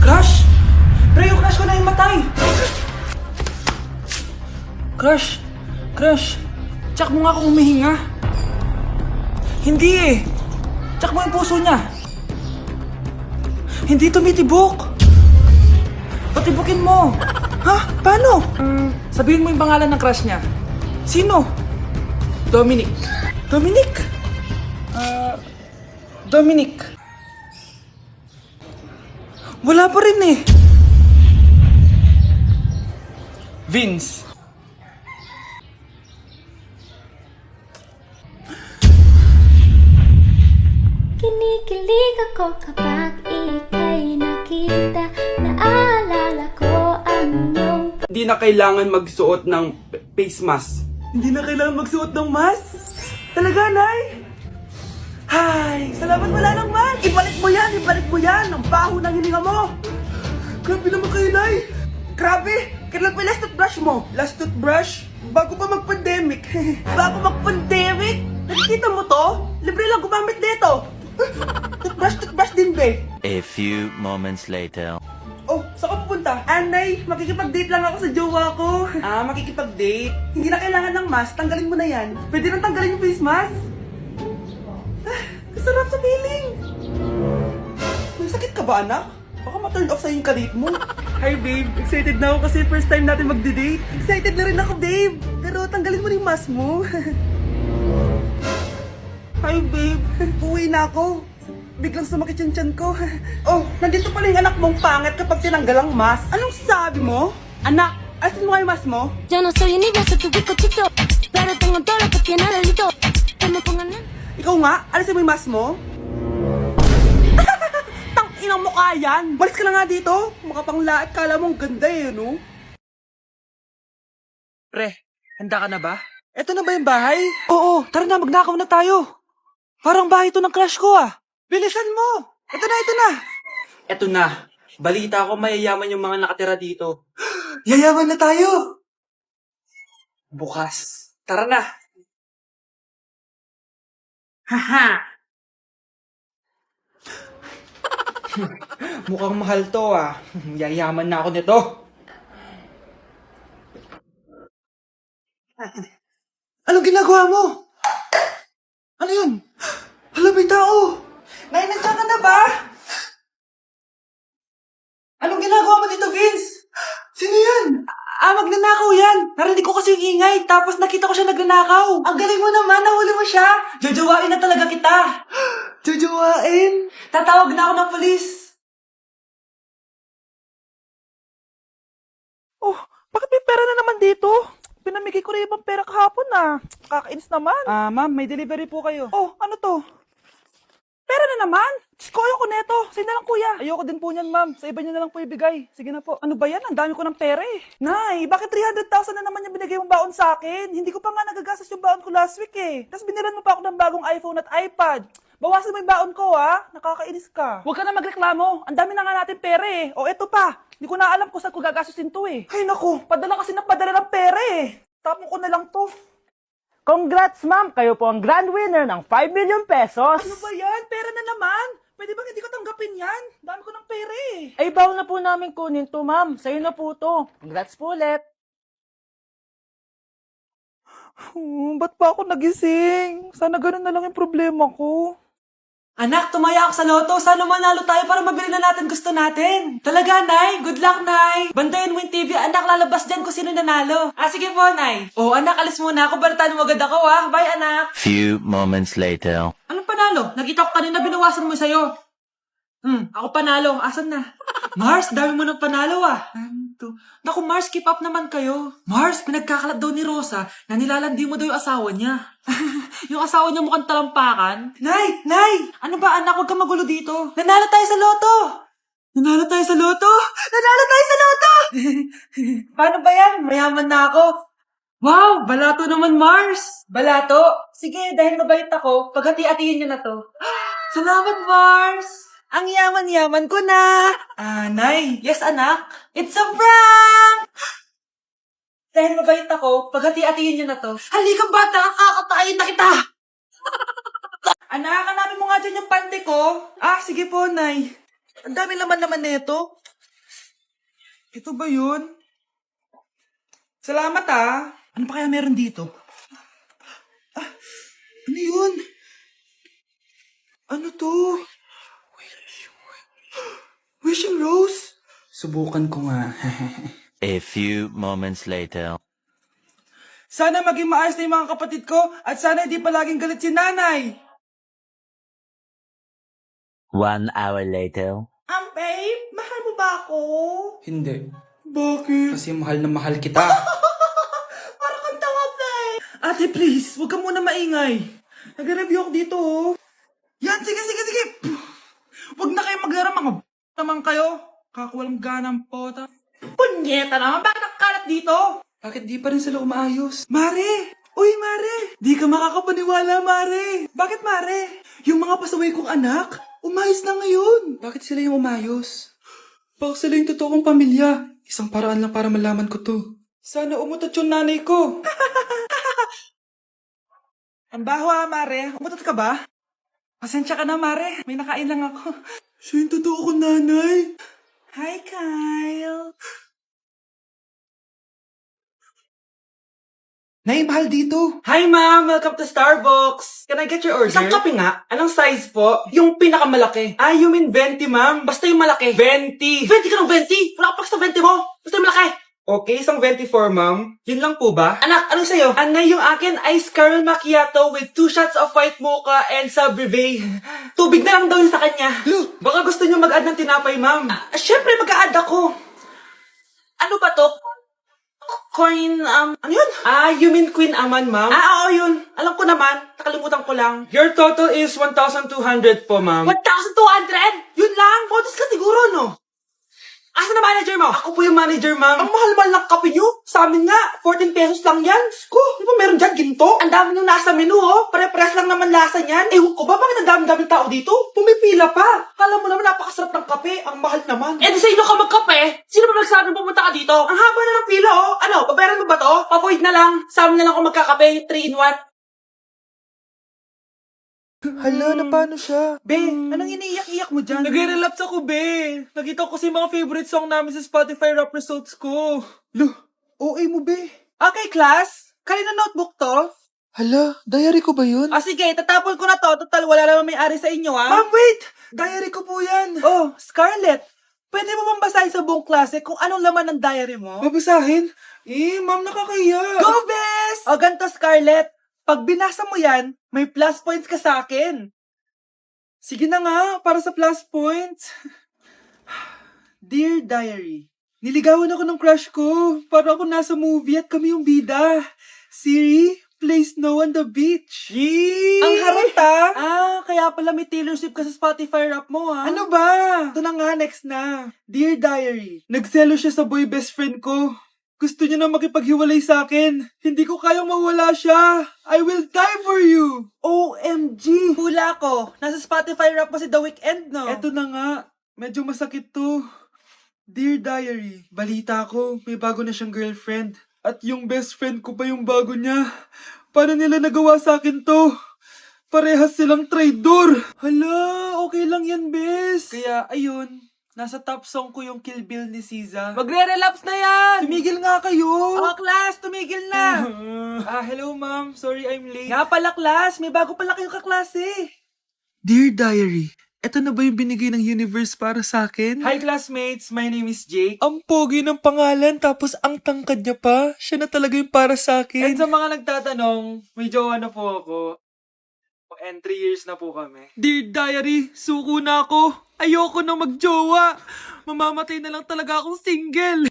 Crush? Pre, yung crush ko na yung matay! Crush? Crush? Tsak mo nga kung humihinga. Hindi eh. Tsak mo yung puso niya. Hindi tumitibok. Patibukin mo. Ha? Paano? Sabihin mo yung pangalan ng crush niya. Sino? Dominic. Dominic? Dominic. Wala pa rin eh. Vince. Kinikilig ako kapag ika'y nakita. Naalala ko ang iyong Hindi na kailangan magsuot ng face mask. Hindi na kailangan magsuot ng mask? Talaga, Nay? Hay, salamat wala ng mask! Ibalik mo yan! Ibalik mo yan! Ang baho ng hininga mo! Grabe naman kayo, Nay! Grabe! Kailan pa yung last toothbrush mo? Last toothbrush? Bago pa mag-pandemic. Bago mag-pandemic? Nakikita mo to? Libre lang gumamit dito. Toothbrush din, be. A few moments later. Oh, saan ka pupunta? Anay, makikipag-date lang ako sa jowa ko. Ah, makikipag-date? Hindi na kailangan ng mask, tanggalin mo na yan. Pwede nang tanggalin yung face mask? Ah, kasarap sa feeling. May sakit ka ba, anak? Baka ma-turn off sa'yo yung kadate mo. Hi, babe. Excited na ako kasi first time natin magde-date. Excited na rin ako, babe. Pero tanggalin mo rin yung mask mo. Hi, babe. Uwi na ako. Biglang sumakit yung tiyan ko. Oh, nandito pala yung anak mong pangit kapag tinanggal ang mask. Anong sabi mo? Anak, asin mo nga yung mask mo? Yo no soy niña, soy tu bizcochito, pero tengo todo lo que tiene delito. Que me pongan en... Ikaw nga, alisin mo yung mask mo? Tang-inang mukha yan! Malis ka na nga dito! Makapanglaat, kala mong ganda eh, no? Pre, handa ka na ba? Eto na ba yung bahay? Oo, tara na, magnakaw na tayo. Parang bahay to ng crush ko ah. Bilisan mo! Ito na, ito na! Eto na, balita ko mayayaman yung mga nakatira dito. Yayaman na tayo! Bukas. Tara na! Haha! Mukhang mahal to ah. Yayaman na ako nito. Anong ginagawa mo? Ano yun? Hala, may tao! Nay, nandiyan ka na ba? Anong ginagawa mo dito, Vince? Sino yan? Magnanakaw yan. Narinig ko kasi yung ingay, tapos nakita ko siya nagnanakaw. Ang galing mo naman, nahuli mo siya. Jojowain na talaga kita. Jojowain? Tatawag na ako ng polis. Oh, bakit may pera na naman dito? Pinamigay ko rin ibang pera kahapon ah. Kakainis naman. Ma'am, may delivery po kayo. Oh, ano to? Pera na naman? Diyos ko, ayoko neto. Sa'yo na lang, kuya. Ayoko din po niyan, ma'am. Sa iba niyo na lang po ibigay. Sige na po. Ano ba yan? Ang dami ko ng pera eh. Nay, bakit 300,000 na naman yung binigay mong baon sa akin? Hindi ko pa nga nagagastos yung baon ko last week eh. Tapos binilan mo pa ako ng bagong iPhone at iPad. Bawasan mo yung baon ko ha. Nakakainis ka. Huwag ka na magreklamo. Ang dami na nga natin pera eh. O eto pa. Hindi ko na alam kung saan ko gagastusin to eh. Ay naku, padala kasi ng padala ng pera eh. Tapon ko na lang to. Congrats, ma'am! Kayo po ang grand winner ng 5 million pesos! Ano ba yan? Pera na naman. Pwede bang hindi ko tanggapin yan? Dami ko ng pera eh. Ay, bago na po namin kunin to, ma'am. Sa'yo na po to. Congrats po ulit. Ba't pa ako nagising? Sana ganun na lang yung problema ko. Anak, tumaya ako sa loto. Sana manalo tayo para mabili na natin gusto natin. Talaga, Nay? Good luck, Nay. Bandayan mo yung TV. Anak, lalabas dyan kung sino nanalo. Sige po, Nay. Oh, anak, alis muna ako. Balitaan mo agad ako, ah. Bye, anak. Few moments later. Anong panalo? Nakita ko kanina binawasan mo sa'yo. Ako panalo. Asan na? Mars, dami mo ng panalo ah. Naku, Mars, keep up naman kayo. Mars, pinagkakalat daw ni Rosa na nilalandi mo daw yung asawa niya. Yung asawa niya mukhang talampakan. Nay! Nay! Ano ba anak? Huwag ka magulo dito. Nanalo tayo sa loto! Nanalo tayo sa loto! Nanalo tayo sa loto! Paano ba yan? Mayaman na ako. Wow! Balato naman, Mars! Balato? Sige, dahil mabait ako, paghati-hatiin niyo na to. Salamat, Mars! Ang yaman-yaman ko na! Nay! Yes, anak? It's a prank! Dahil mabait ako, paghati-hatiin niyo na to. Halika, bata! Kakatayin na kita! Anak, hanapin mo nga dyan yung pante ko. Sige po, Nay. Ang dami naman nito. Ito ba yun? Salamat ah. Ano pa kaya meron dito? Ano yun? Ano to? Wishing Rose? Subukan ko nga. A few moments later. Sana maging maayos na yung mga kapatid ko at sana hindi palaging galit si nanay. 1 hour later. Babe, mahal mo ba ako? Hindi. Bakit? Kasi mahal na mahal kita. Parang kang tawa, babe. Ate, please, huwag ka muna maingay. Nag-review ako dito, oh. Yan, sige. Huwag na kayo maglaro, mga naman kayo. Kakawalang ganang pota. Punyeta naman, bakit nakakalat dito? Bakit di pa rin sila umaayos? Mare! Uy, Mare! Di ka makakapaniwala, Mare! Bakit, Mare? Yung mga pasaway kong anak, umayos na ngayon. Bakit sila yung umayos? Baka sila yung totoong pamilya. Isang paraan lang para malaman ko to. Sana umutot yung nanay ko. Ang baho Mare. Umutot ka ba? Pasensya ka na, Mare. May nakain lang ako. Siya yung totoo kong nanay. Hi, Kyle. Nay, mahal dito. Hi, ma'am. Welcome to Starbucks. Can I get your order? Isang kape nga. Anong size po? Yung pinakamalaki. Ah, you mean 20, ma'am? Basta yung malaki. 20. 20 ka ng 20? Wala ka pa sa 20 mo. Basta yung malaki. Okay, isang 24, ma'am. Yun lang po ba? Anak, anong sa'yo? Anay, yung akin, ice caramel macchiato with 2 shots of white mocha and sa brevet. Tubig na lang daw yun sa kanya. Look, baka gusto nyo mag-add ng tinapay, ma'am. Syempre, mag-a-add ako. Ano ba to? Ano yun? Ah, you mean Queen Aman, ma'am? Ah, oo, yun. Alam ko naman. Nakalimutan ko lang. Your total is 1,200 po, ma'am. 1,200? Yun lang? Modest ka siguro, no? Asa na manager mo? Ako po yung manager, ma'am. Ang mahal-mahal ng kape nyo. Sa amin nga, 14 pesos lang yan. Ko, di ba meron dyan ginto? Ang dami nyung nasa menu, oh. Pare-pares lang naman lasa niyan. Ewan ko ba, bakit ang dami-daming tao dito? Pumipila pa. Kala mo naman napakasarap ng kape. Ang mahal naman. Eh, di sa inyo ka magkape? Sino ba nagsabi pumunta ka dito? Ang haba na ng pila, oh. Ano, pabayaran mo ba to? Papoid na lang. Sa amin na lang ako magkakape. 3-in-1. Hala, na paano siya? Be, anong iniiyak-iyak mo dyan? Nagre-relapse ako, Be. Nakita ko kasi mga favorite song namin sa Spotify rap results ko. Lo, OA mo, Be. Okay, class. Kanina notebook to? Hala, diary ko ba yun? Ah, sige, tatapon ko na to. Total, wala naman may-ari sa inyo, ah. Ma'am, wait! Diary ko po yan. Oh, Scarlett. Pwede mo bang basahin sa buong klase kung anong laman ng diary mo? Babasahin? Ma'am, nakakahiya. Go, Bes! O, ganito, Scarlett. Pag binasa mo yan, may plus points ka sa akin. Sige na nga, para sa plus points. Dear Diary, niligawan ako ng crush ko. Para ako nasa movie at kami yung bida. Siri, play Snow on the Beach. Yee! Ang harap Ah, kaya pala may Taylor Swift ka sa Spotify rap mo, ha? Ano ba? Ito na nga, next na. Dear Diary, nagselo siya sa boy best friend ko. Gusto niya na makipaghiwalay sa akin. Hindi ko kayang mawala siya. I will die for you. OMG. Hula ko. Nasa Spotify rap pa si The Weeknd, no? Eto na nga. Medyo masakit to. Dear Diary, balita ko, may bago na siyang girlfriend. At yung best friend ko pa yung bago niya. Paano nila nagawa sa akin to? Parehas silang traidor. Hala, okay lang yan, bes. Kaya, ayun. Nasa top song ko yung Kill Bill ni SZA. Magre-relapse na yan! Tumigil nga kayo! Oh, class! Tumigil na! Hello ma'am. Sorry I'm late. Nga pala, class. May bago pala kayong kaklase. Dear Diary, eto na ba yung binigay ng universe para sa akin? Hi classmates, my name is Jake. Ang pogi ng pangalan tapos ang tangkad niya pa. Siya na talaga yung para sa akin. And sa mga nagtatanong, may jowa na po ako. And 3 years na po kami. Dear Diary, suko na ako. Ayoko na magjowa. Mamamatay na lang talaga akong single.